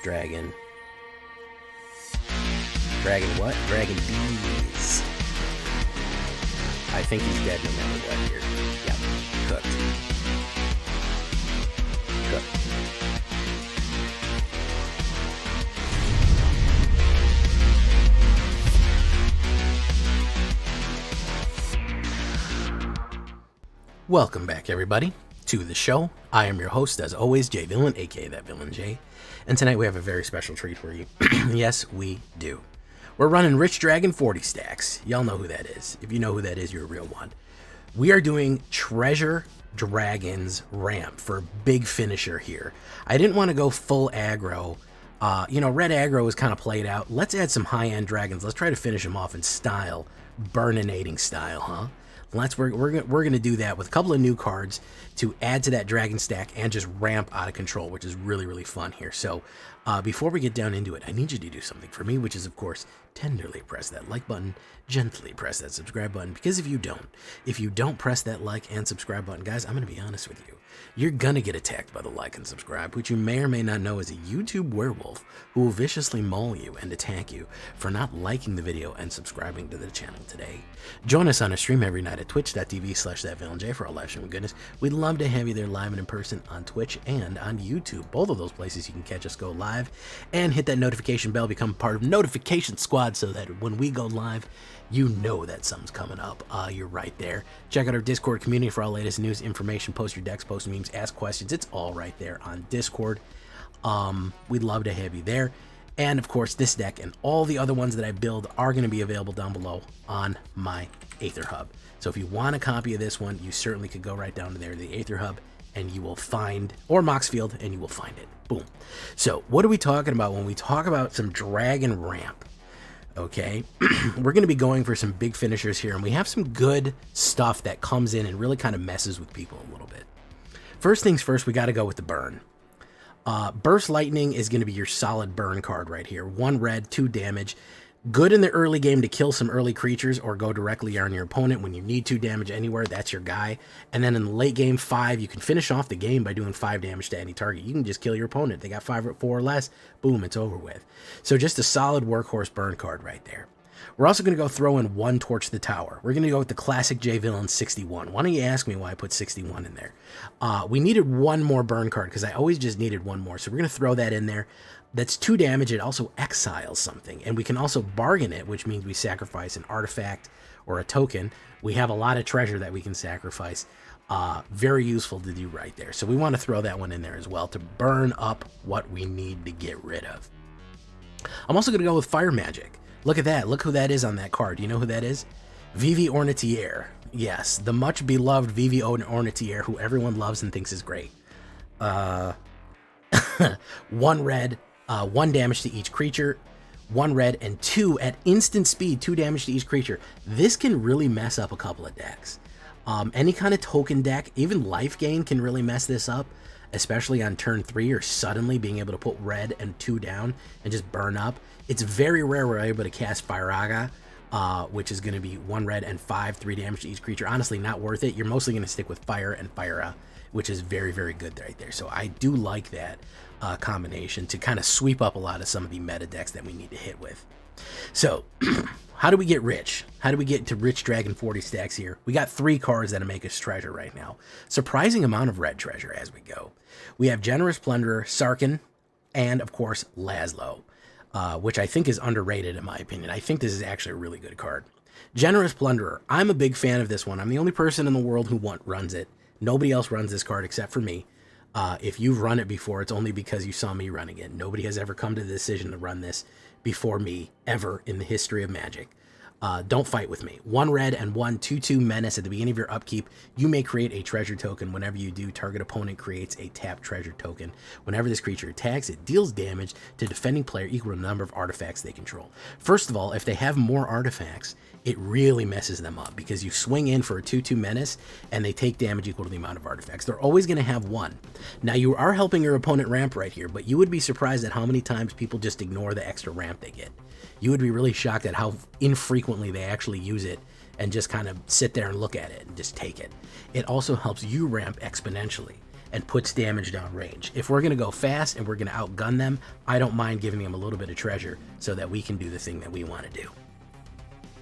dragon. Dragon what? Dragon bees. I think he's dead no matter what here. Yep. Cooked. Welcome back, everybody, to the show. I am your host, as always, Jay Villain, aka that Villain Jay. And tonight we have a very special treat for you. Yes, we do. We're running Rich Dragon 40 stacks. Y'all know who that is. If you know who that is, you're a real one. We are doing Treasure Dragon's ramp for big finisher here. I didn't want to go full aggro. Red aggro is kind of played out. Let's add some high-end dragons. Let's try to finish them off in style. Burninating style, huh? We're going to do that with a couple of new cards to add to that dragon stack and just ramp out of control, which is really, really fun here. So before we get down into it, I need you to do something for me, which is, of course, tenderly press that like button, gently press that subscribe button, because if you don't press that like and subscribe button, guys, I'm going to be honest with you. You're going to get attacked by the like and subscribe, which you may or may not know is a YouTube werewolf who will viciously maul you and attack you for not liking the video and subscribing to the channel today. Join us on a stream every night at twitch.tv/thatvillainej for our live stream. Goodness, we'd love to have you there live and in person on Twitch and on YouTube. Both of those places you can catch us go live, and hit that notification bell, become part of Notification Squad so that when we go live, you know that something's coming up. You're right there. Check out our Discord community for all latest news, information, post your decks, post memes, ask questions. It's all right there on Discord. We'd love to have you there. And of course, this deck and all the other ones that I build are going to be available down below on my AetherHub. So if you want a copy of this one, you certainly could go right down to there, the AetherHub, and you will find, or Moxfield, and you will find it. Boom. So what are we talking about when we talk about some dragon ramp? Okay, we're going to be going for some big finishers here, and we have some good stuff that comes in and really kind of messes with people a little bit. First things first, we got to go with the burn. Burst Lightning is going to be your solid burn card right here. 1 red, 2 damage. Good in the early game to kill some early creatures or go directly on your opponent when you need 2 damage anywhere. That's your guy. And then in the late game, 5, you can finish off the game by doing 5 damage to any target. You can just kill your opponent. They got 4 or less. Boom, it's over with. So just a solid workhorse burn card right there. We're also going to go throw in 1 Torch the Tower. We're going to go with the classic J Villain 61. Why don't you ask me why I put 61 in there? We needed 1 more burn card because I always just needed 1 more. So we're going to throw that in there. That's 2 damage. It also exiles something. And we can also bargain it, which means we sacrifice an artifact or a token. We have a lot of treasure that we can sacrifice. Very useful to do right there. So we want to throw that one in there as well to burn up what we need to get rid of. I'm also going to go with Fire Magic. Look at that. Look who that is on that card. Do you know who that is? Vivi Ornitier. Yes, the much beloved Vivi Ornitier, who everyone loves and thinks is great. 1 red, 1 damage to each creature, 1 red, and 2 at instant speed, 2 damage to each creature. This can really mess up a couple of decks. Any kind of token deck, even life gain can really mess this up, especially on turn 3 or suddenly being able to put red and 2 down and just burn up. It's very rare we're able to cast Firaga, which is going to be 1 red and 3 damage to each creature. Honestly, not worth it. You're mostly going to stick with Fire and Fira, which is very, very good right there. So I do like that combination to kind of sweep up a lot of some of the meta decks that we need to hit with. So how do we get rich? How do we get to Rich Dragon 40 stacks here? We got 3 cards that'll make us treasure right now. Surprising amount of red treasure as we go. We have Generous Plunderer, Sarkin, and of course Laszlo, which I think is underrated in my opinion. I think this is actually a really good card. Generous Plunderer. I'm a big fan of this one. I'm the only person in the world who runs it. Nobody else runs this card except for me. If you've run it before, it's only because you saw me running it. Nobody has ever come to the decision to run this before me, ever in the history of Magic. Don't fight with me. 1 red and 1 2/2 menace at the beginning of your upkeep. You may create a treasure token. Whenever you do, target opponent creates a tapped treasure token. Whenever this creature attacks, it deals damage to defending player equal to the number of artifacts they control. First of all, if they have more artifacts, it really messes them up because you swing in for a 2/2 menace and they take damage equal to the amount of artifacts. They're always going to have 1. Now you are helping your opponent ramp right here, but you would be surprised at how many times people just ignore the extra ramp they get. You would be really shocked at how infrequently they actually use it and just kind of sit there and look at it and just take it. It also helps you ramp exponentially. and puts damage down range. If we're going to go fast and we're going to outgun them, I don't mind giving them a little bit of treasure so that we can do the thing that we want to do.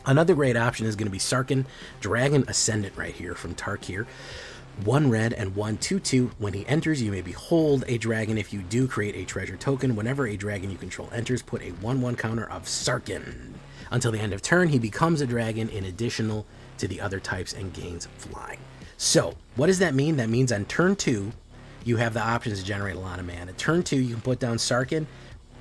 Another great option is going to be Sarkhan, Dragon Ascendant right here from Tarkir. 1 red and 1 2/2. When he enters, you may behold a dragon. If you do, create a treasure token. Whenever a dragon you control enters, put a 1/1 counter of Sarkhan. Until the end of turn, he becomes a dragon in additional to the other types and gains flying. So, what does that mean? That means on turn 2, you have the options to generate a lot of mana. Turn 2, you can put down Sarkhan,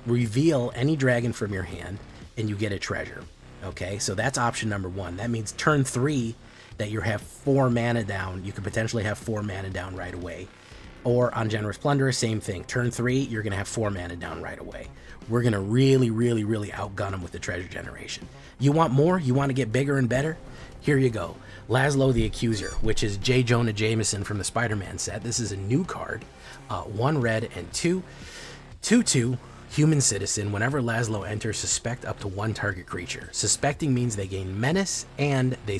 reveal any dragon from your hand, and you get a treasure. Okay, so that's option number 1. That means turn 3, that you have 4 mana down. You could potentially have 4 mana down right away. Or on Generous Plunderer, same thing. Turn 3, you're going to have 4 mana down right away. We're going to really, really, really outgun them with the treasure generation. You want more? You want to get bigger and better? Here you go. Laszlo the Accuser, which is J. Jonah Jameson from the Spider-Man set. This is a new card. 1 red and 2. 2/2. Human Citizen. Whenever Laszlo enters, suspect up to 1 target creature. Suspecting means they gain menace and they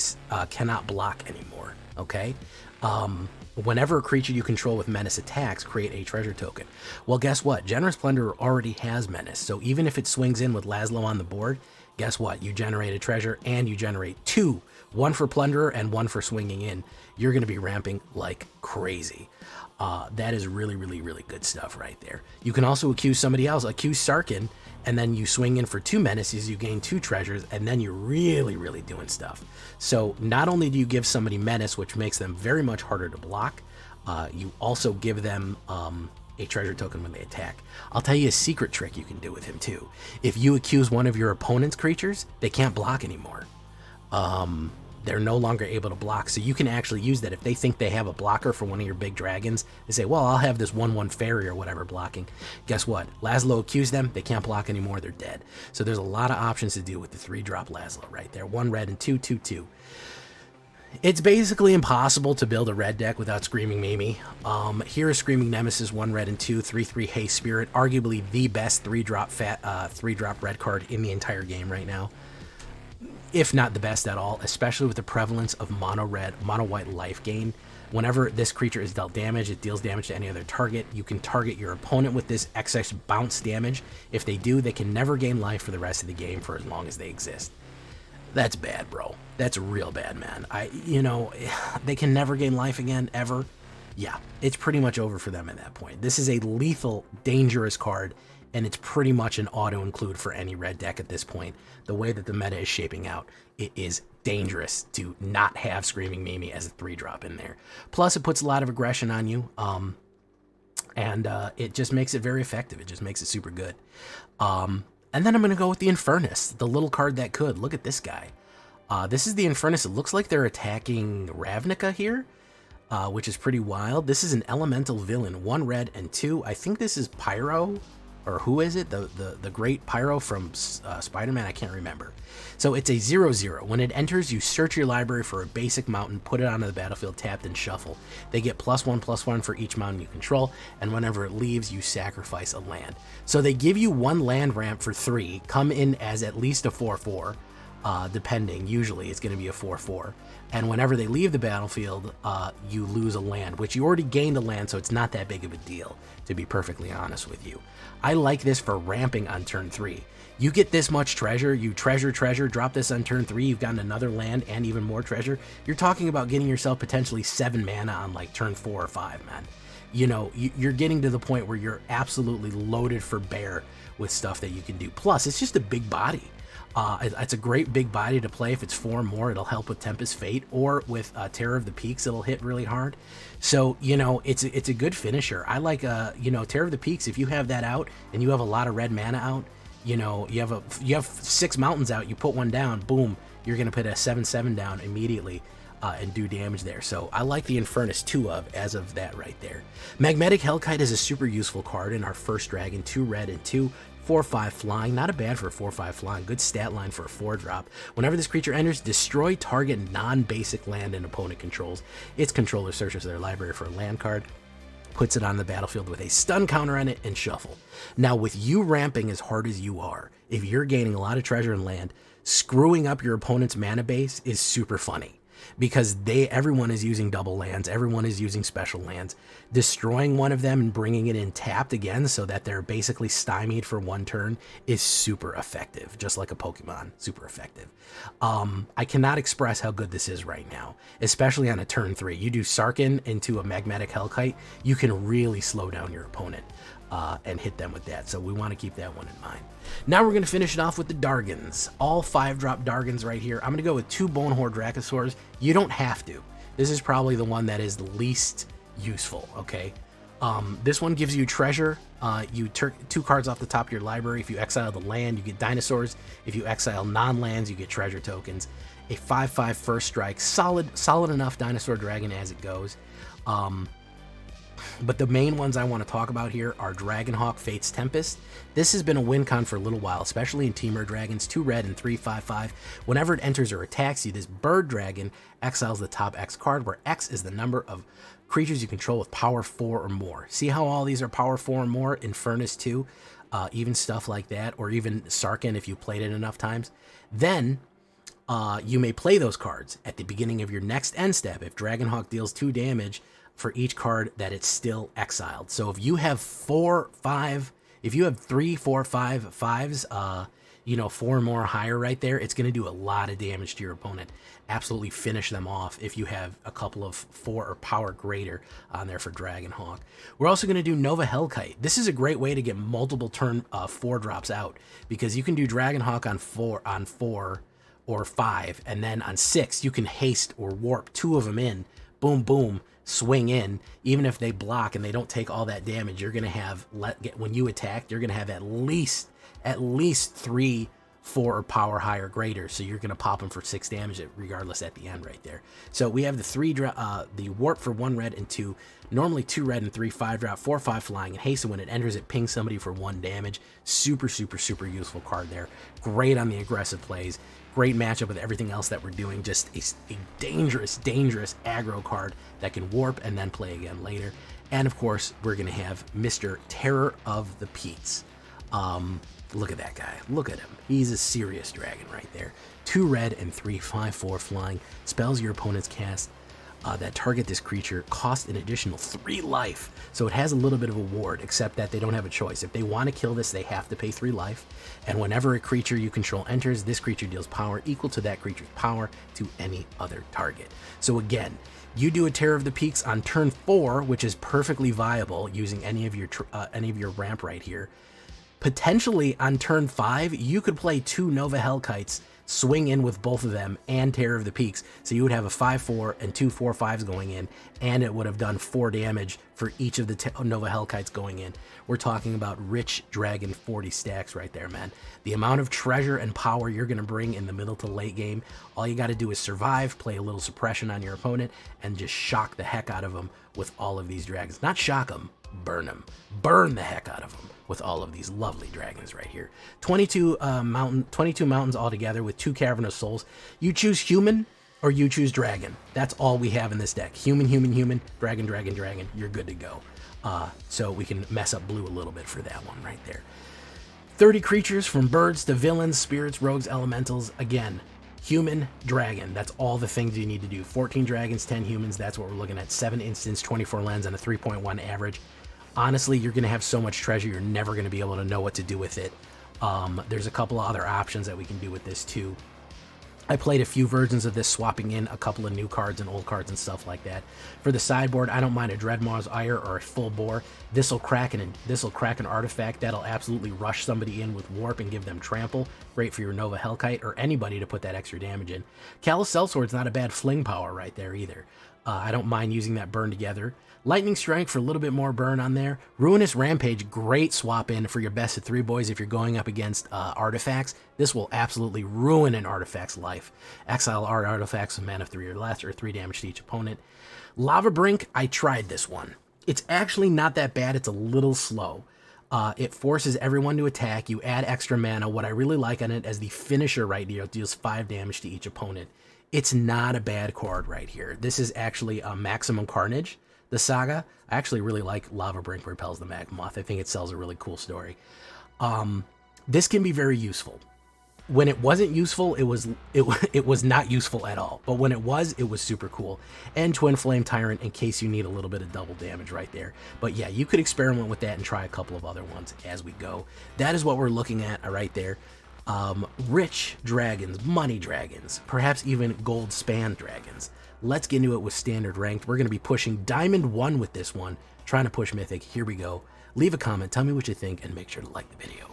cannot block anymore. Okay? Whenever a creature you control with menace attacks, create a treasure token. Well, guess what? Generous Plunderer already has menace. So even if it swings in with Laszlo on the board, guess what? You generate a treasure and you generate 2. 1 for Plunderer and 1 for swinging in. You're going to be ramping like crazy. That is really, really, really good stuff right there. You can also accuse somebody else, accuse Sarkhan, and then you swing in for 2 menaces, you gain 2 treasures, and then you're really, really doing stuff. So not only do you give somebody menace, which makes them very much harder to block, you also give them a treasure token when they attack. I'll tell you a secret trick you can do with him too. If you accuse one of your opponent's creatures, they can't block anymore. They're no longer able to block. So you can actually use that. If they think they have a blocker for one of your big dragons, they say, well, I'll have this 1/1 fairy or whatever blocking. Guess what? Laszlo accused them. They can't block anymore. They're dead. So there's a lot of options to do with the 3-drop Laszlo right there. 1 red and 2 2/2. It's basically impossible to build a red deck without Screaming Mimi. Here is Screaming Nemesis, 1 red and 2, 3/3 Haste Spirit. Arguably the best 3-drop red card in the entire game right now, if not the best at all, especially with the prevalence of mono red, mono white life gain. Whenever this creature is dealt damage, it deals damage to any other target. You can target your opponent with this XX bounce damage. If they do, they can never gain life for the rest of the game for as long as they exist. That's bad, bro. That's real bad, man. They can never gain life again, ever. Yeah, it's pretty much over for them at that point. This is a lethal, dangerous card, and it's pretty much an auto-include for any red deck at this point. The way that the meta is shaping out, it is dangerous to not have Screaming Mimi as a 3-drop in there. Plus, it puts a lot of aggression on you, and it just makes it very effective. It just makes it super good. And then I'm going to go with the Infernus, the little card that could. Look at this guy. This is the Infernus. It looks like they're attacking Ravnica here, which is pretty wild. This is an elemental villain, 1 red and 2. I think this is Pyro, or who is it? The great Pyro from Spider-Man? I can't remember. So it's a 0/0. When it enters, you search your library for a basic mountain, put it onto the battlefield, tapped, and shuffle. They get +1/+1 for each mountain you control, and whenever it leaves, you sacrifice a land. So they give you 1 land ramp for 3, come in as at least a 4/4, depending. Usually it's going to be a 4/4. And whenever they leave the battlefield, you lose a land, which you already gained a land, so it's not that big of a deal, to be perfectly honest with you. I like this for ramping on turn 3. You get this much treasure, you treasure, drop this on turn 3, you've gotten another land and even more treasure. You're talking about getting yourself potentially 7 mana on like turn 4 or 5, man. You know, you're getting to the point where you're absolutely loaded for bear with stuff that you can do. Plus, it's just a big body. It's a great big body to play. If it's 4 or more, it'll help with Tempest Fate, or with Terror of the Peaks, it'll hit really hard. So, you know, it's a good finisher. I like, Terror of the Peaks. If you have that out and you have a lot of red mana out, you know, you have 6 mountains out, you put 1 down, boom, you're going to put a 7/7 down immediately and do damage there. So I like the Infernus 2 as of that right there. Magnetic Hellkite is a super useful card in our first dragon, 2 red and 2. 4/5 flying, not a bad for a 4/5 flying, good stat line for a 4-drop. Whenever this creature enters, destroy target non-basic land an opponent controls. Its controller searches their library for a land card, puts it on the battlefield with a stun counter on it, and shuffle. Now, with you ramping as hard as you are, if you're gaining a lot of treasure and land, screwing up your opponent's mana base is super funny. because everyone is using double lands, everyone is using special lands. Destroying one of them and bringing it in tapped again so that they're basically stymied for one turn is super effective, just like a Pokemon, super effective. I cannot express how good this is right now, especially on a turn 3. You do Sarkin into a Magmatic Hellkite, you can really slow down your opponent and hit them with that. So we want to keep that one in mind. Now we're going to finish it off with the Dargans. All 5-drop Dargans right here. I'm going to go with 2 Bonehorde Dracosaurs. You don't have to. This is probably the one that is the least useful, okay? This one gives you treasure. You turn 2 cards off the top of your library. If you exile the land, you get dinosaurs. If you exile non-lands, you get treasure tokens. A 5/5 first strike. Solid enough dinosaur dragon as it goes. But the main ones I want to talk about here are Dragonhawk Fate's Tempest. This has been a win con for a little while, especially in Temur Dragons, 2 red and 3/5/5. Whenever it enters or attacks you, this bird dragon exiles the top X card, where X is the number of creatures you control with power 4 or more. See how all these are power 4 or more? Infernus 2, even stuff like that, or even Sarkin if you played it enough times. Then you may play those cards at the beginning of your next end step if Dragonhawk deals 2 damage for each card that it's still exiled. So if you have 4, 5, if you have 3, 4, 5, 5s, 4 or more higher right there, it's going to do a lot of damage to your opponent. Absolutely finish them off if you have a couple of 4 or power greater on there for Dragonhawk. We're also going to do Nova Hellkite. This is a great way to get multiple turn 4 drops out, because you can do Dragonhawk on 4 or 5, and then on 6 you can haste or warp 2 of them in. Boom, boom. Swing in. Even if they block and they don't take all that damage, you're gonna have when you attack, you're gonna have at least 3, 4 or power higher greater. So you're gonna pop them for 6 damage regardless at the end right there. So we have the warp for 1 red and 2, normally 2 red and 3 5-drop, 4/5 flying, and haste. When it enters, it pings somebody for 1 damage. Super useful card there. Great on the aggressive plays. Great matchup with everything else that we're doing. Just a dangerous aggro card that can warp and then play again later. And of course, we're going to have Mr. Terror of the Peats. Look at that guy. Look at him. He's a serious dragon right there. 2 red and 3 5/4 flying. Spells your opponent's cast that target this creature cost an additional 3 life. So it has a little bit of a ward, except that they don't have a choice. If they want to kill this, they have to pay 3 life. And whenever a creature you control enters, this creature deals power equal to that creature's power to any other target. So again, you do a Terror of the Peaks on turn 4, which is perfectly viable using any of your ramp right here. Potentially on turn 5, you could play 2 Nova Hellkites, swing in with both of them, and Terror of the Peaks. So you would have a 5/4 and 2 4/5s going in, and it would have done 4 damage for each of the Nova Hellkites going in. We're talking about rich dragon 40 stacks right there, man. The amount of treasure and power you're going to bring in the middle to late game, all you got to do is survive, play a little suppression on your opponent, and just shock the heck out of them with all of these dragons. Not shock them, burn them. Burn the heck out of them with all of these lovely dragons right here. 22 mountains altogether with 2 Cavern of Souls. You choose human or you choose dragon. That's all we have in this deck. Human, dragon, dragon, dragon. You're good to go. So we can mess up blue a little bit for that one right there. 30 creatures from birds to villains, spirits, rogues, elementals. Again, human, dragon. That's all the things you need to do. 14 dragons, 10 humans. That's what we're looking at. 7 instants, 24 lands, and a 3.1 average. Honestly, you're going to have so much treasure, you're never going to be able to know what to do with it. There's a couple of other options that we can do with this too. I played a few versions of this, swapping in a couple of new cards and old cards and stuff like that. For the sideboard, I don't mind a Dreadmaw's Ire or a Full Bore. This'll crack an artifact that'll absolutely rush somebody in with Warp and give them Trample. Great for your Nova Hellkite or anybody to put that extra damage in. Callous Sellsword's not a bad fling power right there either. I don't mind using that Burn Together. Lightning Strike for a little bit more burn on there. Ruinous Rampage, great swap in for your best of 3 boys if you're going up against artifacts. This will absolutely ruin an artifact's life. Exile our artifacts with mana of 3 or less, or 3 damage to each opponent. Lava Brink, I tried this one. It's actually not that bad. It's a little slow. It forces everyone to attack. You add extra mana. What I really like on it as the finisher right here, deals 5 damage to each opponent. It's not a bad card right here. This is actually a Maximum Carnage. The saga, I actually really like Lava Brink Repels the Magmoth. I think it sells a really cool story. This can be very useful. when it wasn't useful, it was not useful at all. But when it was super cool. And Twin Flame Tyrant in case you need a little bit of double damage right there. But yeah, you could experiment with that and try a couple of other ones as we go. That is what we're looking at right there. Rich dragons, money dragons, perhaps even gold span dragons. Let's get into it with standard ranked. We're going to be pushing Diamond 1 with this one, trying to push Mythic. Here we go. Leave a comment, tell me what you think, and make sure to like the video.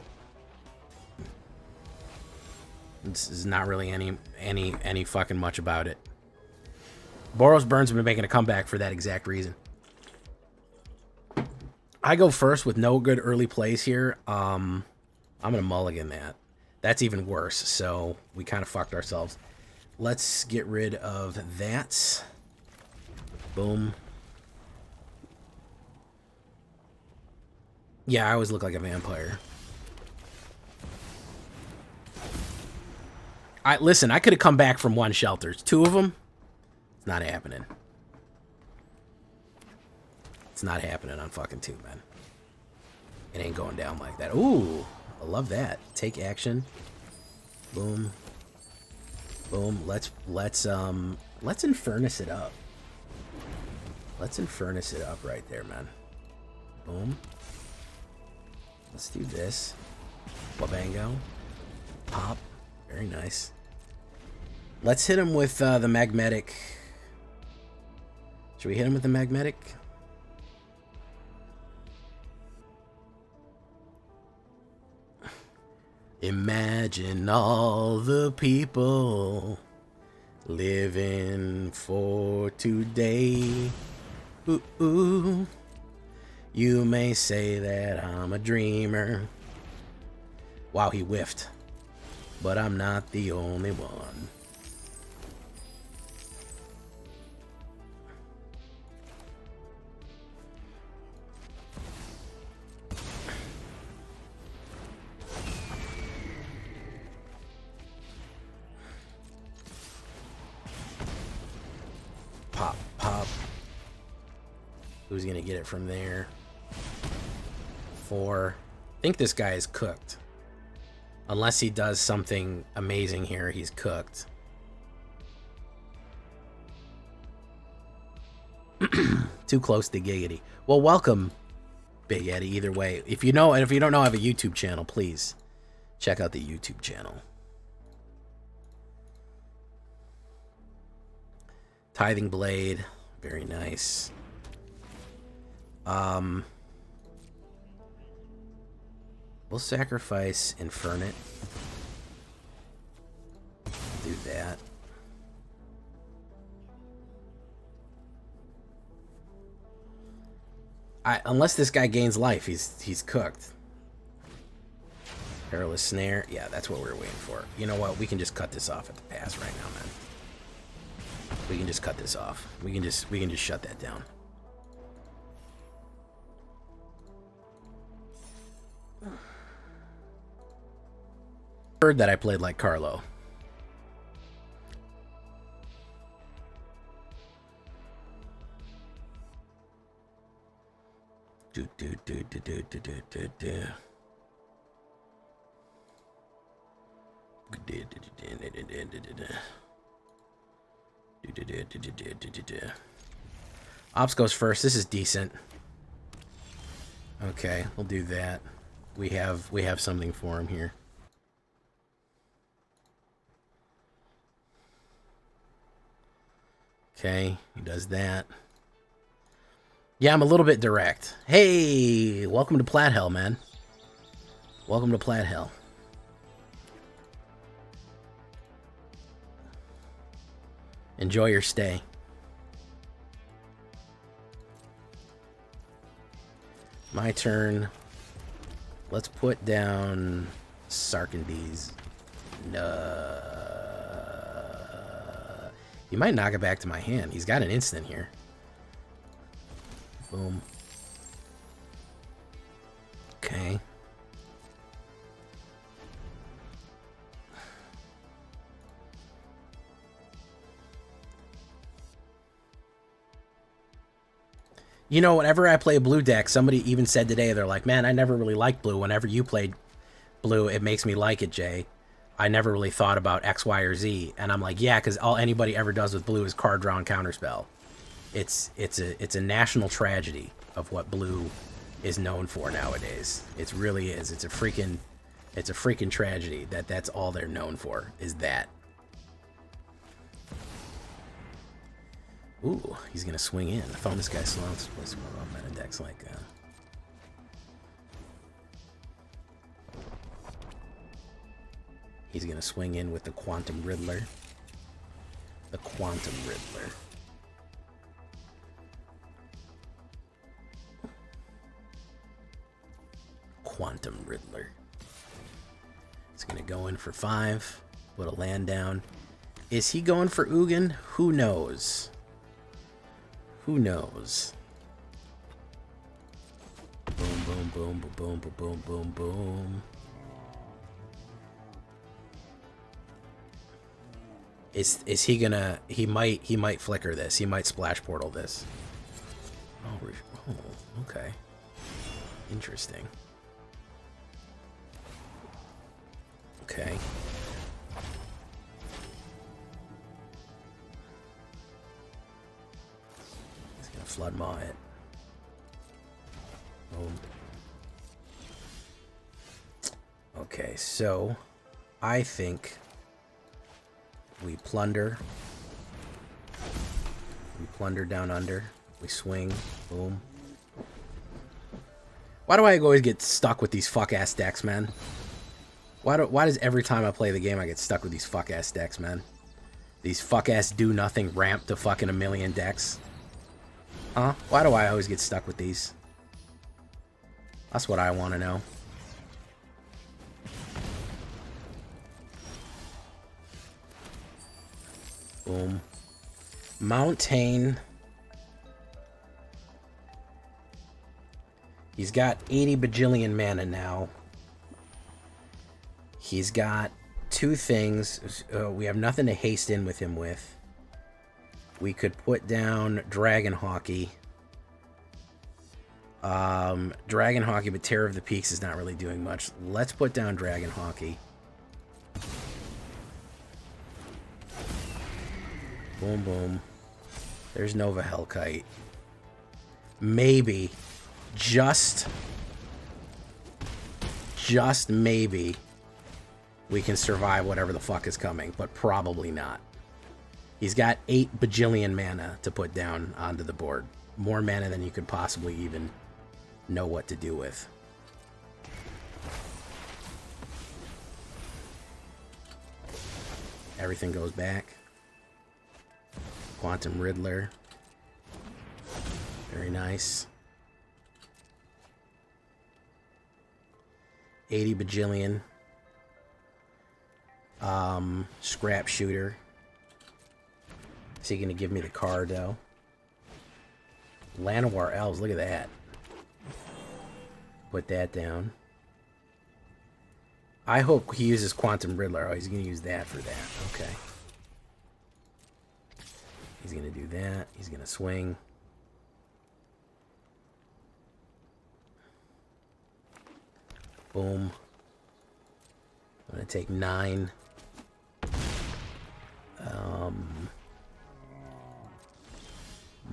This is not really any fucking much about it. Boros Burns have been making a comeback for that exact reason. I go first with no good early plays here. I'm going to mulligan that. That's even worse, so we kind of fucked ourselves. Let's get rid of that. Boom. Yeah, I always look like a vampire. Listen, I could have come back from one shelter. 2 of them, it's not happening. It's not happening on fucking 2, man. It ain't going down like that. Ooh, I love that. Take action. Boom. Boom. Let's Infernus it up. Let's Infernus it up right there, man. Boom. Let's do this. Wabango. Pop. Very nice. Let's hit him with the magnetic. Should we hit him with the magnetic? Imagine all the people living for today. Ooh, ooh. You may say that I'm a dreamer. Wow, he whiffed. But I'm not the only one. Pop, pop. Who's gonna get it from there? 4. I think this guy is cooked. Unless he does something amazing here, he's cooked. Too close to Giggity. Well, welcome, Big Eddie, either way. If you know, and if you don't know I have a YouTube channel, please check out the YouTube channel. Tithing Blade. Very nice. We'll sacrifice Infernate. Do that. Unless this guy gains life, he's cooked. Perilous Snare. Yeah, that's what we were waiting for. You know what? We can just cut this off at the pass right now, man. We can just cut this off. We can just shut that down. Heard that I played like Carlo. Do. Ops goes first. This is decent. Okay, we'll do that. We have something for him here. Okay, he does that. Yeah, I'm a little bit direct. Hey, welcome to Plat Hell, man. Welcome to Plat Hell. Enjoy your stay. My turn. Let's put down Sarkandes. No. He might knock it back to my hand. He's got an instant here. Boom. Okay. You know, whenever I play a blue deck, somebody even said today, they're like, man, I never really liked blue. Whenever you played blue, it makes me like it, Jay. I never really thought about X, Y, or Z. And I'm like, yeah, because all anybody ever does with blue is card draw and counterspell. It's a national tragedy of what blue is known for nowadays. It really is. It's a freaking tragedy that that's all they're known for, is that. Ooh, he's gonna swing in. I found this guy slow. Let's play some more meta decks like he's gonna swing in with the Quantum Riddler. The Quantum Riddler. Quantum Riddler. He's gonna go in for 5, put a land down. Is he going for Ugin? Who knows? Who knows? Boom, boom, boom, boom, boom, boom, boom, boom. Is he gonna? He might flicker this. He might splash portal this. Oh, okay. Interesting. Okay. He's gonna flood maw it. Boom. Okay, so I think we plunder. We plunder down under. We swing. Boom. Why do I always get stuck with these fuck-ass decks, man? Why does every time I play the game I get stuck with these fuck-ass decks, man? These fuck-ass do-nothing ramp to fucking a million decks. Huh? Why do I always get stuck with these? That's what I want to know. Boom. Mountain. He's got 80 bajillion mana now. He's got 2 things. We have nothing to haste in with him with. We could put down Dragon Hockey. Dragon Hockey, but Terror of the Peaks is not really doing much. Let's put down Dragon Hockey. Boom, boom. There's Nova Hellkite. Maybe, just maybe, we can survive whatever the fuck is coming, but probably not. He's got 8 bajillion mana to put down onto the board. More mana than you could possibly even know what to do with. Everything goes back. Quantum Riddler. Very nice. 80 bajillion. Scrap Shooter. Is he gonna give me the card though? Llanowar Elves, look at that. Put that down. I hope he uses Quantum Riddler. Oh, he's gonna use that for that. Okay. He's gonna do that. He's gonna swing. Boom. I'm gonna take 9.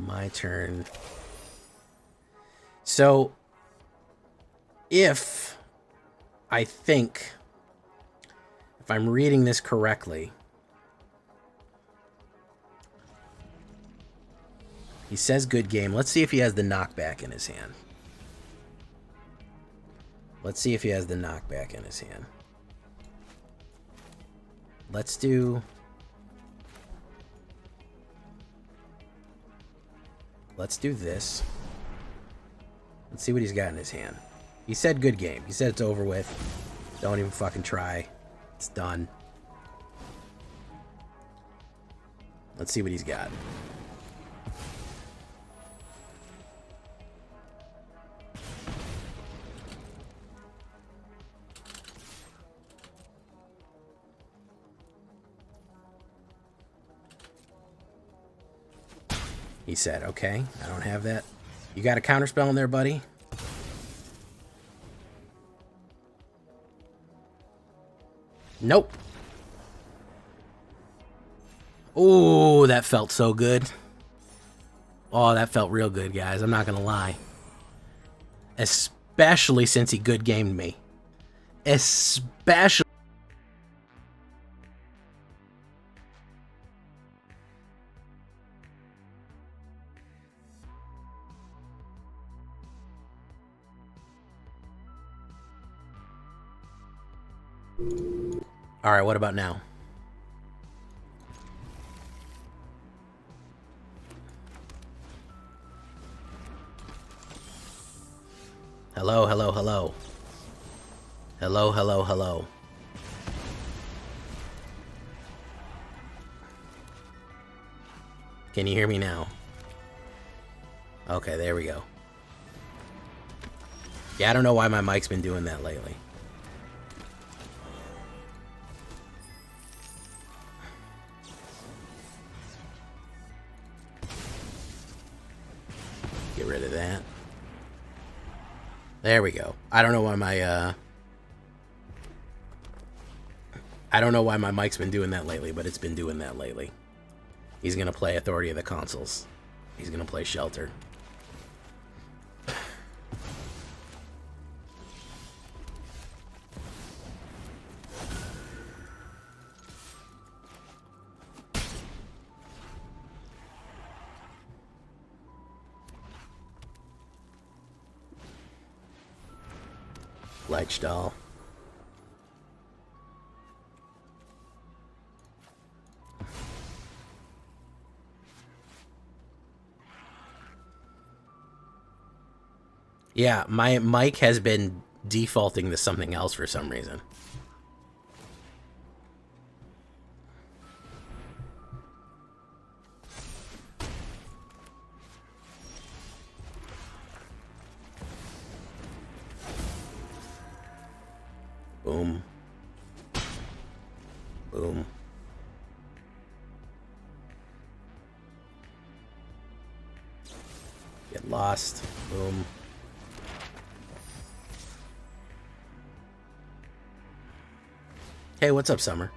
My turn. So, if I'm reading this correctly, he says good game. Let's see if he has the knockback in his hand. Let's see if he has the knockback in his hand. Let's do... Let's do this. Let's see what he's got in his hand. He said good game. He said it's over with. Don't even fucking try. It's done. Let's see what he's got. He said, okay, I don't have that. You got a counterspell in there, buddy? Nope. Oh, that felt so good. Oh, that felt real good, guys. I'm not gonna lie. Especially since he good gamed me. Especially. All right, what about now? Hello, hello, hello. Hello, hello, hello. Can you hear me now? Okay, there we go. Yeah, I don't know why my mic's been doing that lately. Get rid of that. There we go. I don't know why my mic's been doing that lately, but it's been doing that lately. He's gonna play Authority of the Consuls. He's gonna play Shelter. Leichstahl. Yeah, my mic has been defaulting to something else for some reason. Boom. Boom. Get lost. Boom. Hey, what's up, Summer?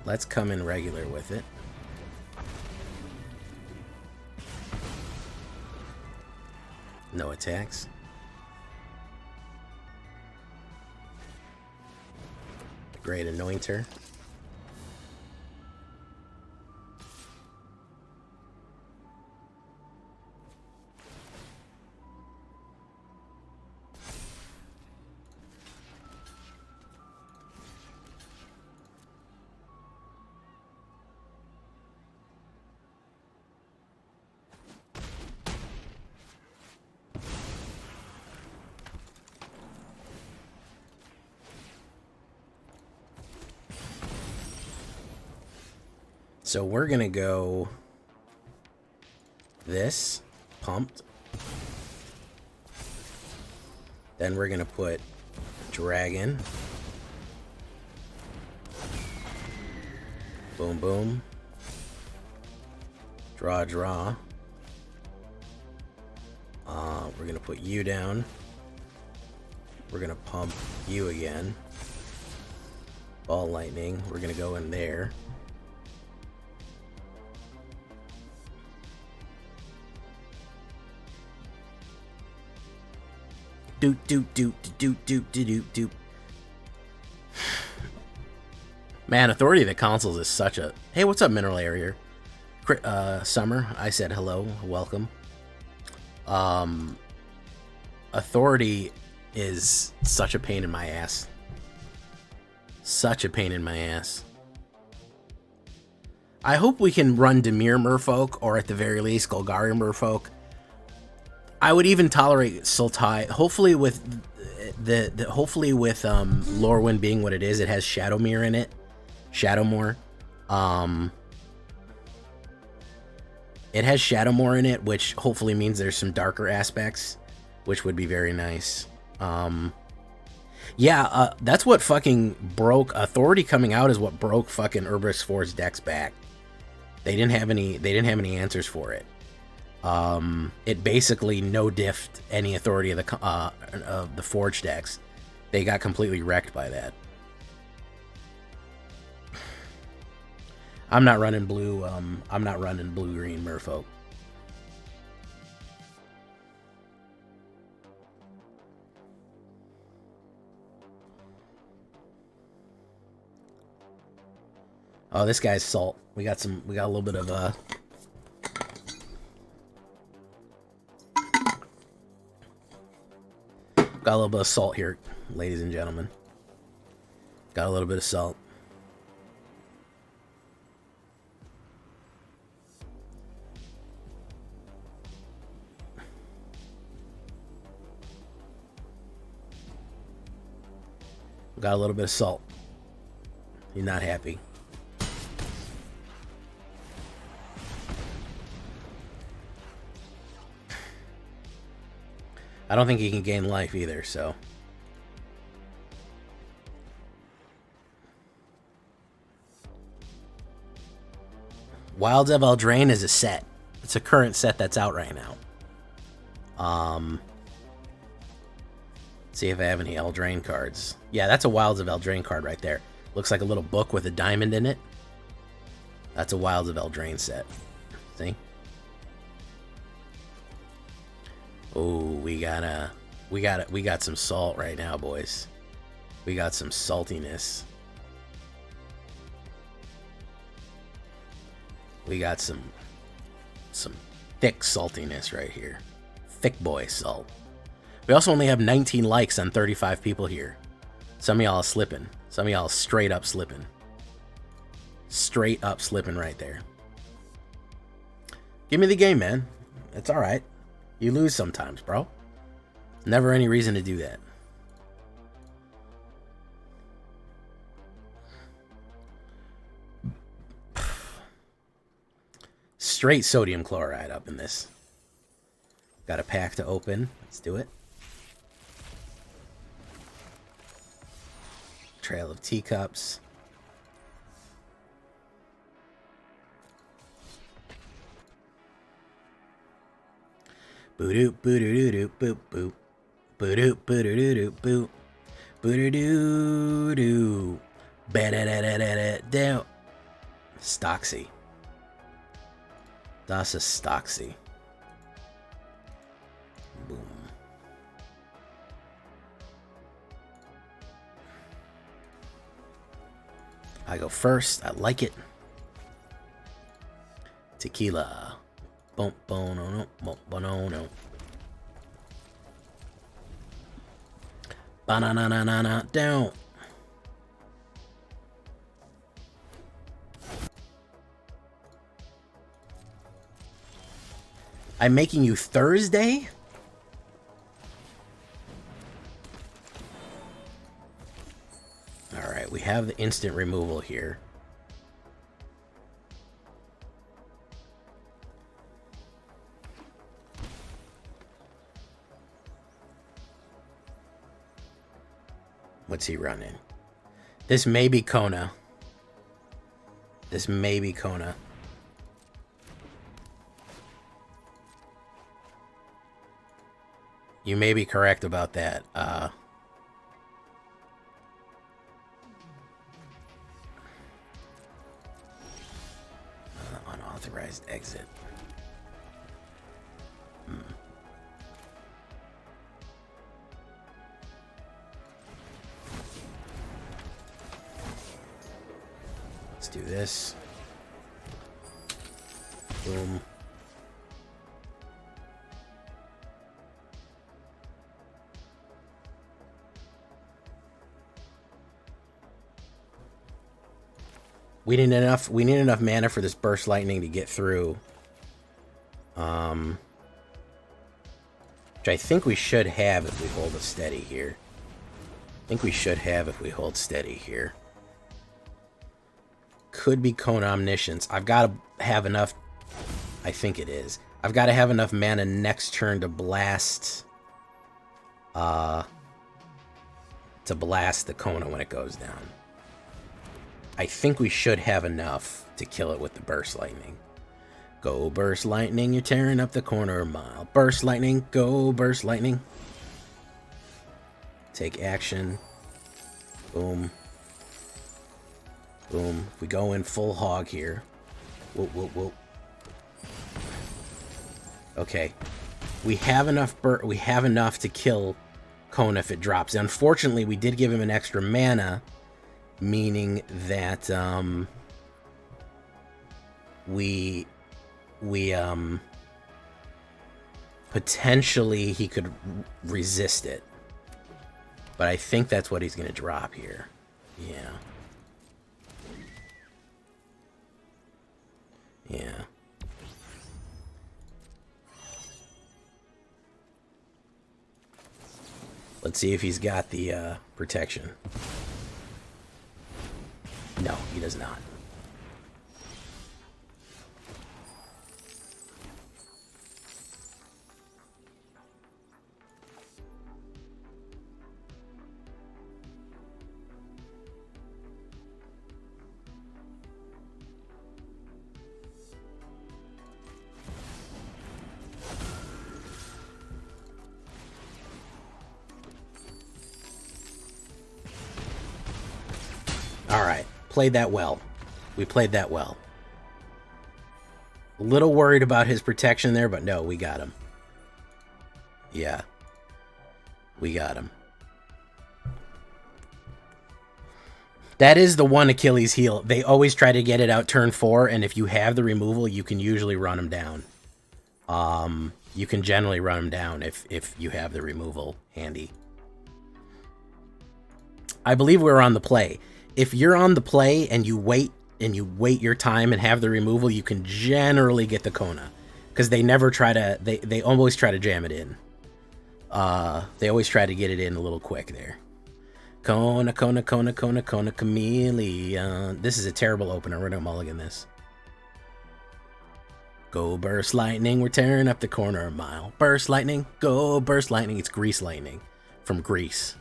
Let's come in regular with it. No attacks. Great Anointer. So we're gonna go this, pumped. Then we're gonna put dragon. Boom, boom. Draw, draw. We're gonna put you down. We're gonna pump you again. Ball lightning. We're gonna go in there. Doot doot doot doot doot doot doot. Man, Authority of the Consuls is such a... Hey, what's up, Mineral Area? Summer, I said hello, welcome. Authority is such a pain in my ass. Such a pain in my ass. I hope we can run Dimir Merfolk, or at the very least, Golgari Merfolk. I would even tolerate Sultai. Hopefully with Lorwyn being what it is, it has Shadowmere in it. Shadowmore. It has Shadowmore in it, which hopefully means there's some darker aspects, which would be very nice. Yeah, that's what fucking broke Authority coming out is what broke fucking Urbrix 4's decks back. They didn't have any answers for it. It basically no-diffed any authority of the Forge decks. They got completely wrecked by that. I'm not running blue. I'm not running blue-green Merfolk. Oh, this guy's salt. We got a little bit of got a little bit of salt here, ladies and gentlemen. Got a little bit of salt. Got a little bit of salt. You're not happy. I don't think he can gain life either, so. Wilds of Eldraine is a set. It's a current set that's out right now. See if I have any Eldraine cards. Yeah, that's a Wilds of Eldraine card right there. Looks like a little book with a diamond in it. That's a Wilds of Eldraine set. See? Oh, we got some salt right now, boys. We got some saltiness. We got some thick saltiness right here. Thick boy salt. We also only have 19 likes on 35 people here. Some of y'all are slipping. Some of y'all are straight up slipping. Straight up slipping right there. Give me the game, man. It's alright. You lose sometimes, bro. Never any reason to do that. Straight sodium chloride up in this. Got a pack to open. Let's do it. Trail of Teacups. Boo-doop, boo-doo-doo-doo, boop, boop. Boo-doop, boo-doo-doo-doo, boop. Boo-doo-doo-doo. Ba-da-da-da-da-da-da. Stoxy. Das ist Stoxy. Boom. I go first. I like it. Tequila. Bump, boom, no, no, no, no. Ba-na-na-na-na-na, down. I'm making you Thursday? Alright, we have the instant removal here. What's he running? This may be Kona. This may be Kona. You may be correct about that. Unauthorized exit. Let's do this. Boom. We need enough mana for this burst lightning to get through. Which I think we should have if we hold it steady here. I think we should have if we hold steady here. Could be Cone Omniscience. I've got to have enough. I think it is. I've got to have enough mana next turn to blast. To blast the Kona when it goes down. I think we should have enough to kill it with the burst lightning. Go burst lightning, you're tearing up the corner a mile. Burst lightning, go burst lightning. Take action. Boom. Boom. We go in full hog here. Whoop, whoop, whoop. Okay. We have enough to kill Kona if it drops. Unfortunately, we did give him an extra mana, meaning that we potentially he could resist it. But I think that's what he's going to drop here. Yeah. Yeah. Let's see if he's got the protection. No, he does not. Alright, played that well. We played that well. A little worried about his protection there, but no, we got him. Yeah. We got him. That is the one Achilles heel. They always try to get it out turn 4, and if you have the removal, you can usually run him down. You can generally run him down if you have the removal handy. I believe we're on the play. If you're on the play and you wait your time and have the removal, you can generally get the Kona, because they never try to. They always try to jam it in. They always try to get it in a little quick there. Kona, Kona, Kona, Kona, Kona, Chameleon. This is a terrible opener. We're gonna mulligan this. Go burst lightning. We're tearing up the corner a mile. Burst lightning. Go burst lightning. It's Grease lightning from Grease.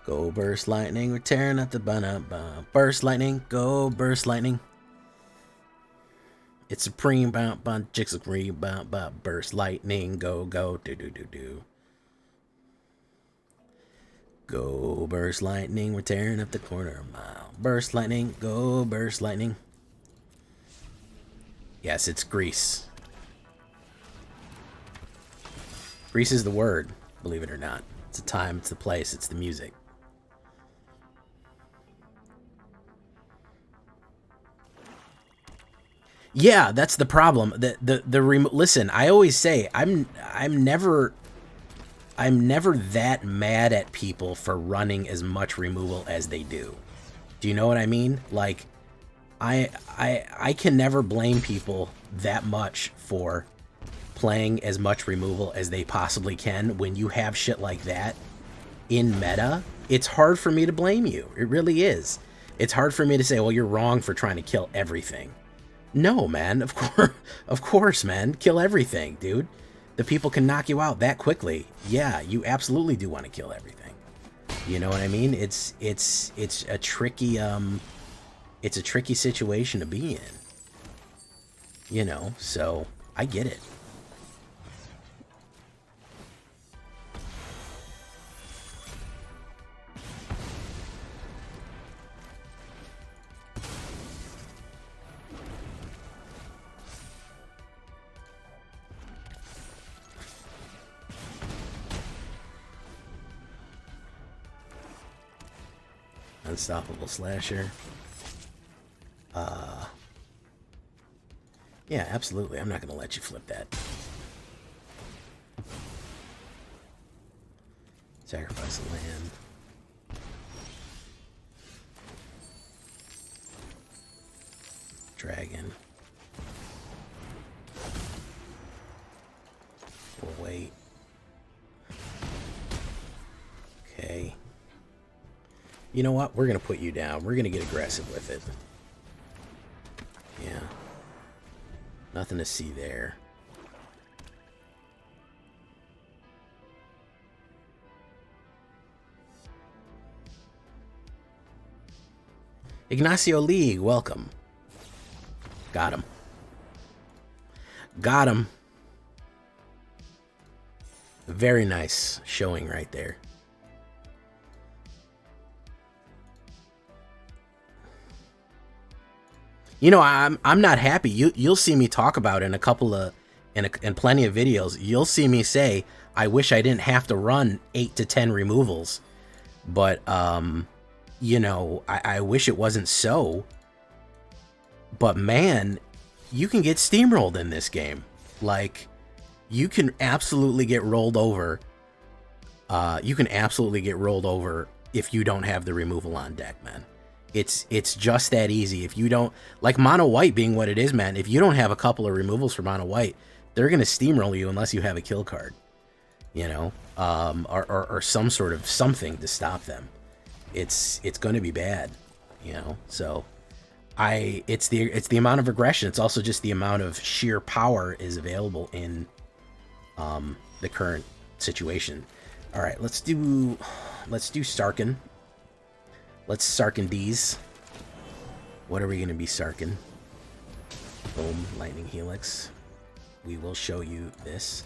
Go burst lightning, we're tearing up the bun. Burst lightning, go burst lightning. It's supreme, chicks agree, burst lightning, go, do. Go burst lightning, we're tearing up the corner a mile. Burst lightning, go burst lightning. Yes, it's Grease. Grease is the word, believe it or not. It's the time, it's the place, it's the music. Yeah, that's the problem. Listen, I always say I'm never that mad at people for running as much removal as they do. Do you know what I mean? Like, I can never blame people that much for playing as much removal as they possibly can when you have shit like that in meta. It's hard for me to blame you. It really is. It's hard for me to say, well, you're wrong for trying to kill everything. No, man, of course, man. Kill everything, dude. The people can knock you out that quickly. Yeah, you absolutely do want to kill everything. You know what I mean? It's a tricky situation to be in. You know, so I get it. Unstoppable Slasher. Yeah, absolutely. I'm not going to let you flip that. Sacrifice a land. Dragon. We'll wait. Okay. You know what? We're going to put you down. We're going to get aggressive with it. Yeah. Nothing to see there. Ignacio League, welcome. Got him. Got him. Very nice showing right there. You know, I'm not happy. You'll see me talk about it in a couple of in plenty of videos. You'll see me say, I wish I didn't have to run 8 to 10 removals, but you know, I wish it wasn't so. But man, you can get steamrolled in this game. Like, you can absolutely get rolled over. You can absolutely get rolled over if you don't have the removal on deck, man. It's just that easy. If you don't, like mono white being what it is, man, if you don't have a couple of removals for mono white, they're going to steamroll you unless you have a kill card, you know, or some sort of something to stop them. It's going to be bad, you know. So it's the amount of aggression. It's also just the amount of sheer power is available in the current situation. All right, let's do Sarkin. Let's Sarkin these. What are we going to be Sarkin? Boom, lightning helix. We will show you this.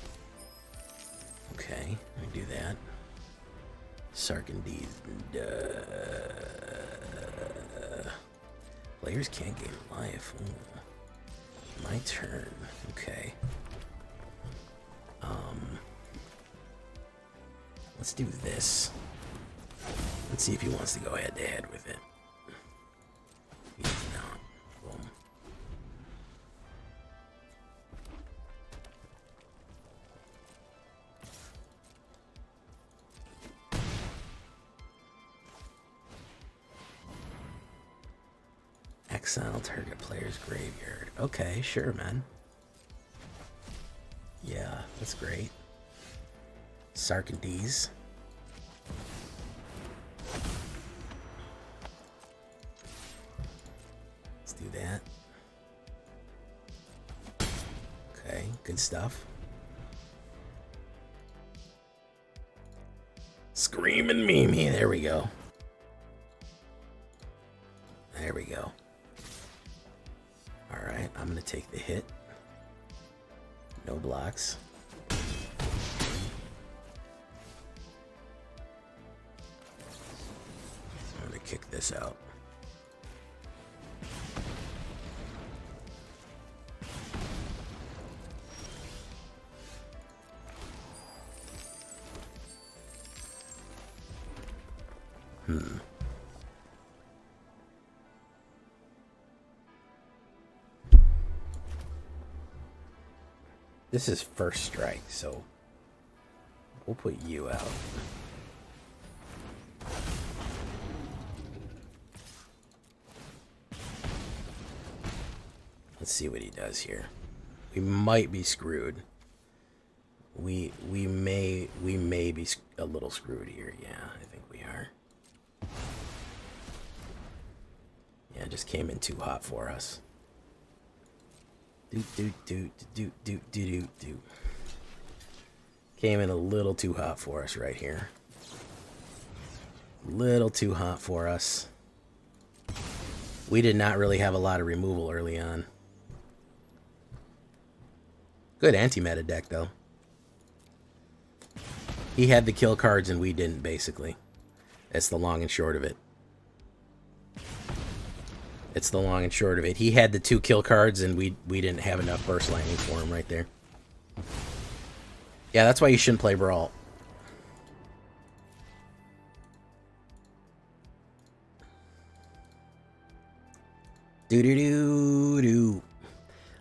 Okay, let me do that. Sarkin these. Players can't gain life. Ooh. My turn. Okay. Let's do this. Let's see if he wants to go head to head with it. He's not. Boom. Exile target player's graveyard. Okay, sure, man. Yeah, that's great. Sarkin D's. Let's do that. Okay, good stuff. Screaming Mimi. There we go. There we go. Alright, I'm going to take the hit. No blocks. I'm going to kick this out. This is first strike, so we'll put you out. Let's see what he does here. We might be screwed. We may be a little screwed here. Yeah, I think we are. Yeah, it just came in too hot for us. Do. Came in a little too hot for us right here. Little too hot for us. We did not really have a lot of removal early on. Good anti-meta deck, though. He had the kill cards and we didn't, basically. That's the long and short of it. It's the long and short of it. He had the 2 kill cards, and we didn't have enough burst lightning for him right there. Yeah, that's why you shouldn't play Brawl. Do.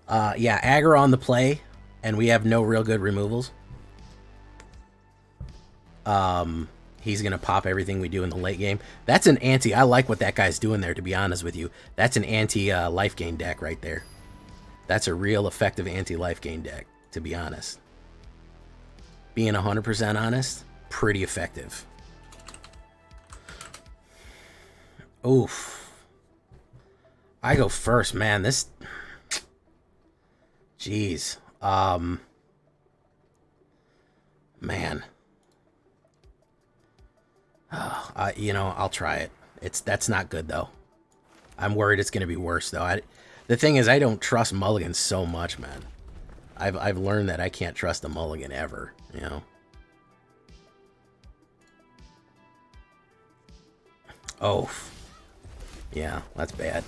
Yeah, aggro on the play, and we have no real good removals. He's going to pop everything we do in the late game. That's an anti... I like what that guy's doing there, to be honest with you. That's an anti-life gain deck right there. That's a real effective anti-life gain deck, to be honest. Being 100% honest, pretty effective. Oof. I go first, man. This... Jeez. Man. You know, I'll try it. That's not good, though. I'm worried it's going to be worse, though. The thing is, I don't trust mulligans so much, man. I've learned that I can't trust a mulligan ever, you know. Oh. Yeah, that's bad.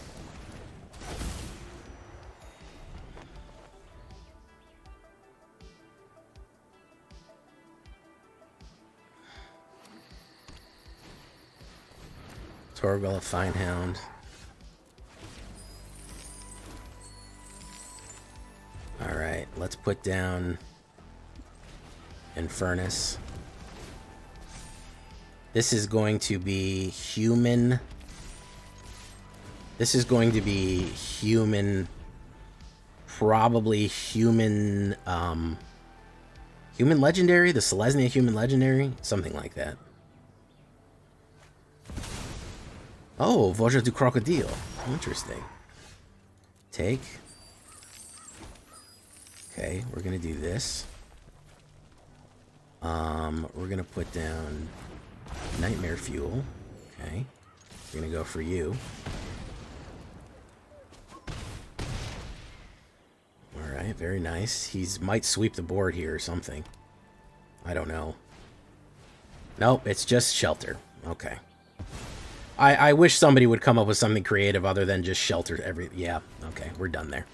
Torgal, a fine hound. Alright, let's put down INFERNAL. This is going to be human. This is going to be human. Probably human. Human legendary? The Selesnya human legendary? Something like that. Oh, Voja du Crocodile. Interesting. Take. Okay, we're gonna do this. We're gonna put down Nightmare Fuel. Okay. We're gonna go for you. Alright, very nice. He's might sweep the board here or something. I don't know. Nope, it's just shelter. Okay. I wish somebody would come up with something creative other than just shelter every... Yeah, okay, we're done there.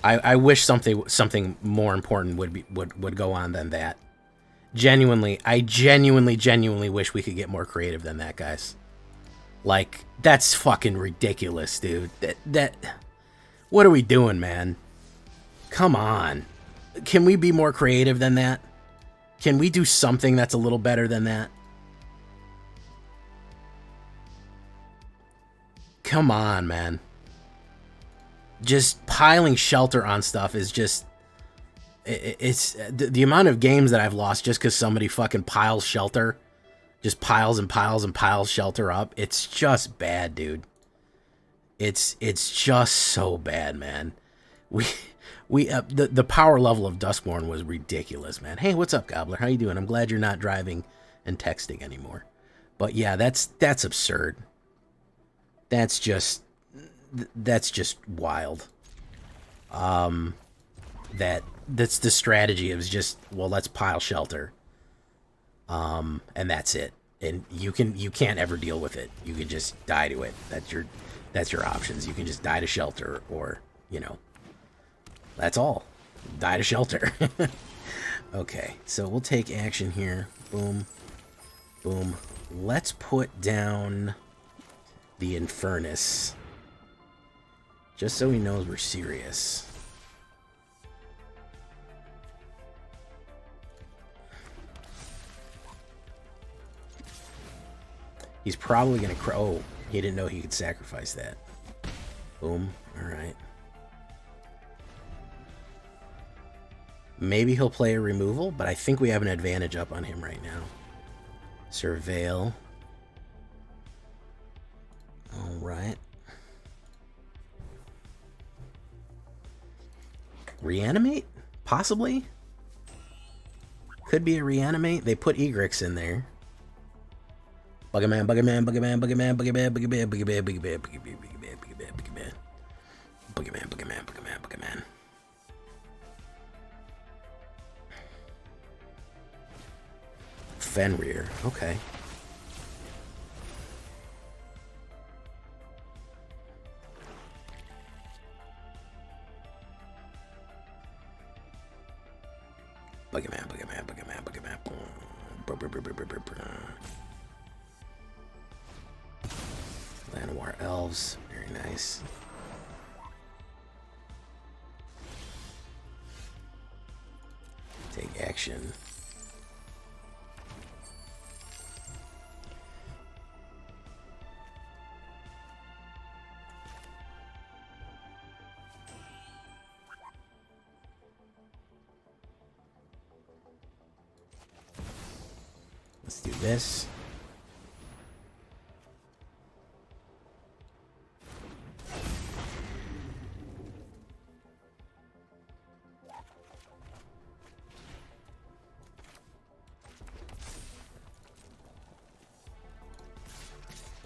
I wish something more important would go on than that. Genuinely, I genuinely wish we could get more creative than that, guys. Like, that's fucking ridiculous, dude. That what are we doing, man? Come on. Can we be more creative than that? Can we do something that's a little better than that? Come on, man. Just piling shelter on stuff is just... It's the amount of games that I've lost just because somebody fucking piles shelter. Just piles and piles and piles shelter up. It's just bad, dude. It's just so bad, man. The power level of Duskborn was ridiculous, man. Hey, what's up, Gobbler? How you doing? I'm glad you're not driving and texting anymore. But yeah, that's absurd. That's just wild. That's the strategy. It was just, well, let's pile shelter. And that's it. And you can't ever deal with it. You can just die to it. That's your options. You can just die to shelter, or, you know, that's all. Die to shelter. Okay, so we'll take action here. Boom. Boom. Let's put down the INFERNAL, just so he knows we're serious. He's probably gonna oh, he didn't know he could sacrifice that. Boom. Alright. Maybe he'll play a removal, but I think we have an advantage up on him right now. Surveil. Alright. Reanimate? Possibly? Could be a reanimate. They put Egrix in there. Buggerman, Buggerman, Buggerman, Buggerman, Buggerman, Buggerman, Buggerman, Buggerman, Buggerman, Buggerman, Buggerman, Buggerman, Buggerman, Buggerman, Buggerman. Fenrir, okay. Buggerman, Buggerman, Buggerman, Buggerman. Llanowar elves, very nice. Take action. Let's do this.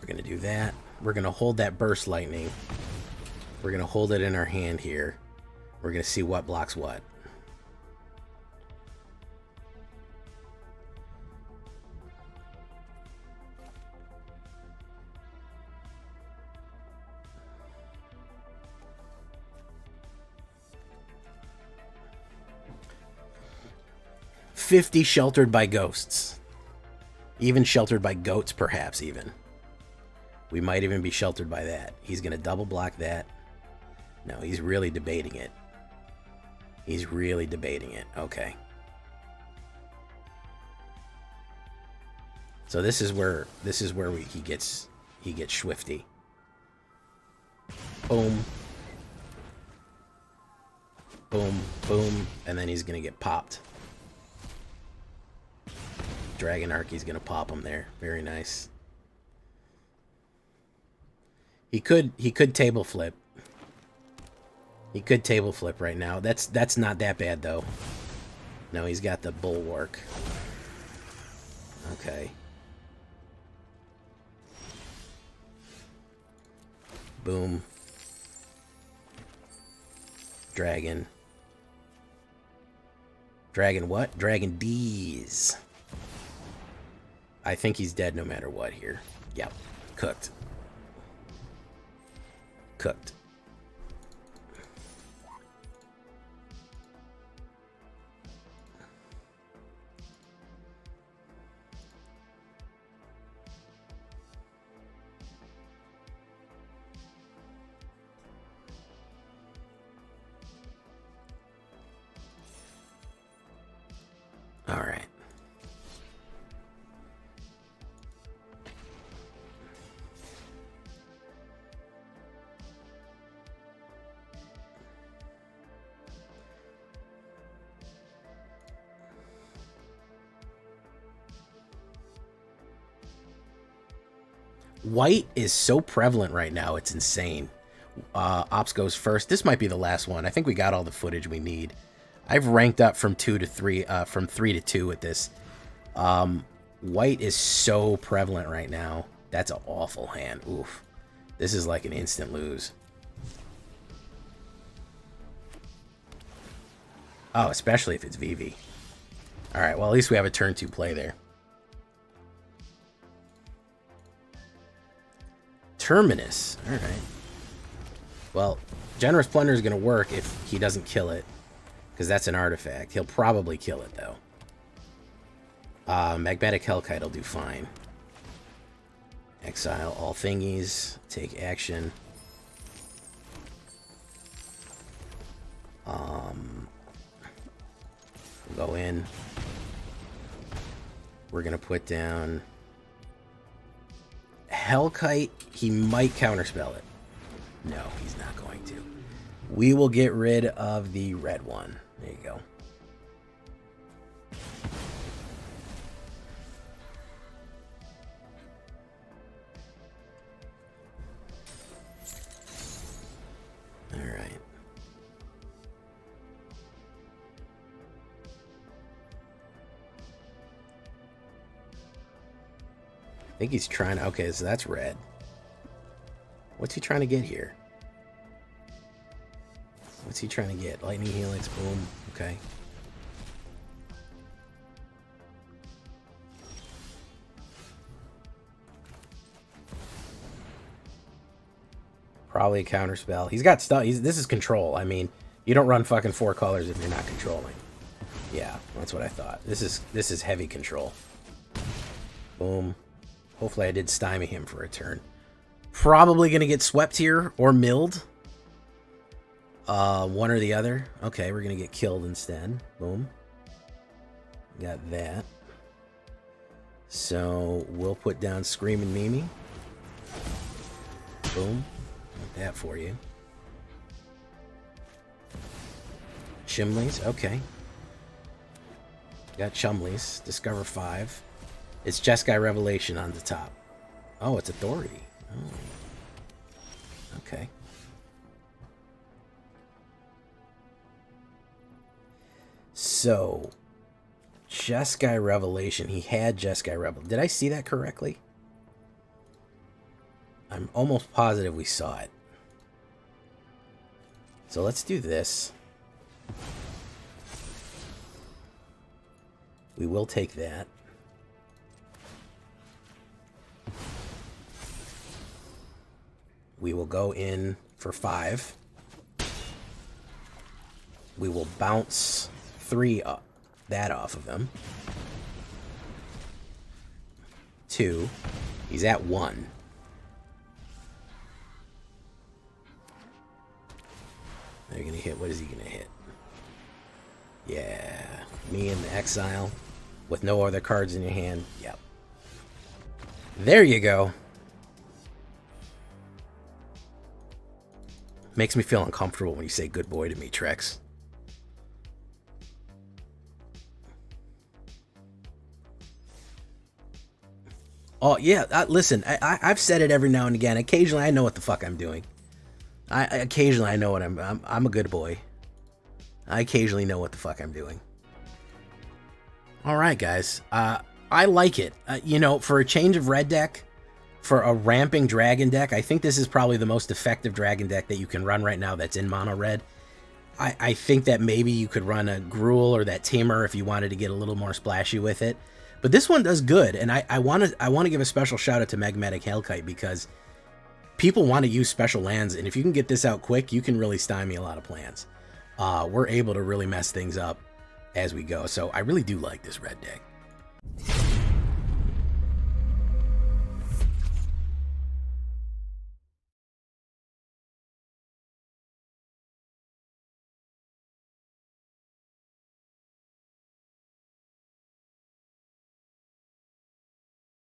We're going to do that. We're going to hold that burst lightning. We're going to hold it in our hand here. We're going to see what blocks what. $50 sheltered by ghosts. Even sheltered by goats, perhaps, even. We might even be sheltered by that. He's going to double block that. No, he's really debating it. He's really debating it. Okay. So this is where he gets swifty. Boom. Boom, boom, and then he's going to get popped. Dragon Archy's going to pop him there. Very nice. He could table flip. He could table flip right now. That's not that bad though. No, he's got the bulwark. Okay. Boom. Dragon. Dragon what? Dragon D's. I think he's dead no matter what here. Yep. Cooked. Cooked. All right. White is so prevalent right now, it's insane. Ops goes first. This might be the last one. I think we got all the footage we need. I've ranked up from 2 to 3, from 3 to 2 with this. White is so prevalent right now. That's an awful hand. Oof. This is like an instant lose. Oh, especially if it's VV. All right, well, at least we have a turn 2 play there. Terminus. All right. Well, Generous Plunder is going to work if he doesn't kill it, because that's an artifact. He'll probably kill it, though. Magmatic Hellkite will do fine. Exile all thingies. Take action. We'll go in. We're going to put down Hellkite. He might counterspell it. No, he's not going to. We will get rid of the red one. There you go. All right. I think he's trying to... Okay, so that's red. What's he trying to get here? What's he trying to get? Lightning Helix, boom. Okay. Probably a counterspell. He's got stuff. This is control. I mean, you don't run fucking 4 colors if you're not controlling. Yeah, that's what I thought. This is heavy control. Boom. Hopefully I did stymie him for a turn. Probably going to get swept here or milled. One or the other. Okay, we're going to get killed instead. Boom. Got that. So we'll put down Screaming Mimi. Boom. Got that for you. Chimleys. Okay. Got Chumleys. Discover 5. It's Jeskai Revelation on the top. Oh, it's Authority. Oh. Okay. So, Jeskai Revelation. He had Jeskai Revelation. Did I see that correctly? I'm almost positive we saw it. So let's do this. We will take that. We will go in for 5. We will bounce 3 up, that off of him. 2. He's at 1. They're going to hit. What is he going to hit? Yeah. Me in the exile with no other cards in your hand. Yep. There you go. Makes me feel uncomfortable when you say good boy to me, Trex. Oh, yeah. Listen, I've said it every now and again. Occasionally, I know what the fuck I'm doing. Occasionally, I know what I'm a good boy. I occasionally know what the fuck I'm doing. All right, guys. I like it. You know, for a change of red deck, for a ramping dragon deck, I think this is probably the most effective dragon deck that you can run right now that's in mono red. I think that maybe you could run a Gruul or that Tamer if you wanted to get a little more splashy with it. But this one does good, and I want to give a special shout out to Magmatic Hellkite because people want to use special lands, and if you can get this out quick, you can really stymie a lot of plans. We're able to really mess things up as we go, so I really do like this red deck.